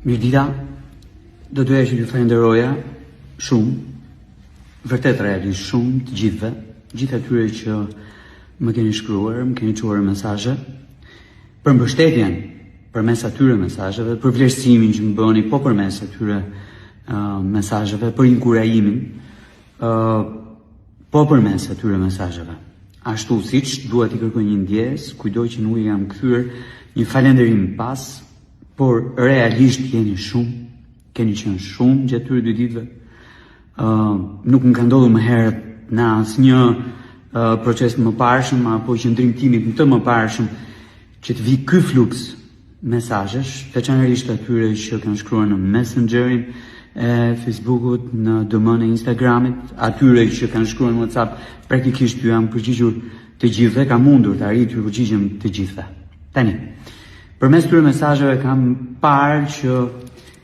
Mirdita, do doja që ju falenderoja shumë, vërtet realisht shumë të gjithëve, gjithë atyre që më keni shkruar, më keni çuar mesazhe, për mbështetjen përmes atyre mesazheve, për vlerësimin që më bëni, po përmes atyre mesazheve, për inkurajimin, po përmes atyre mesazheve. Ashtu siç dua t'i kërkoj një ndjes, kujdo që nuk i jam kthyer një falënderim pas, por realisht keni qenë shumë gjatë këtyre 2 ditëve. Nuk më ka ndodhur më herët në asnjë proces më parshëm apo qëndrimtimit në të më parshëm që të vi ky fluks mesazhesh, veçanërisht atyre që kanë shkruar në Messengerin e Facebookut, në DM-n e Instagramit, atyre që kanë shkruar në WhatsApp, praktikisht ju jam përgjigjur të gjithëve, ka mundur të arrit të përgjigjem të gjithëve. Tani, përmes këtyre mesazheve kam parë që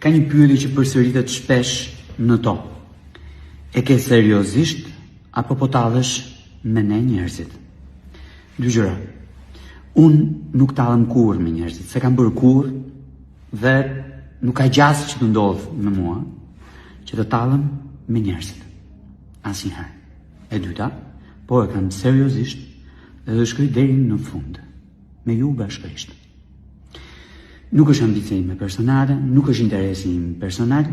ka një pyetje që përsëritet shpesh në to. E ke seriozisht apo po tallesh me ne njerëzit? 2 gjëra. Unë nuk tallem kurrë me njerëzit, se kam bërë kurrë dhe nuk ka gjasë që të ndodhë me mua që të tallem me njerëzit. Asnjëherë. E dyta, po e kam seriozisht dhe do shkoj deri në fund me ju bashkërisht. Nuk është ambicia ime personale, nuk është interesi im personal,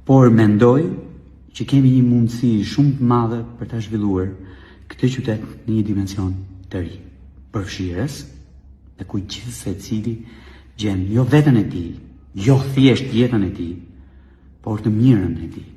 por mendoj që kemi një mundësi shumë të madhe për ta zhvilluar këtë qytet në një dimension të ri, përfshirës dhe ku gjithë secili gjen jo veten e tij, jo thjesht jetën e tij, por të mirën e tij.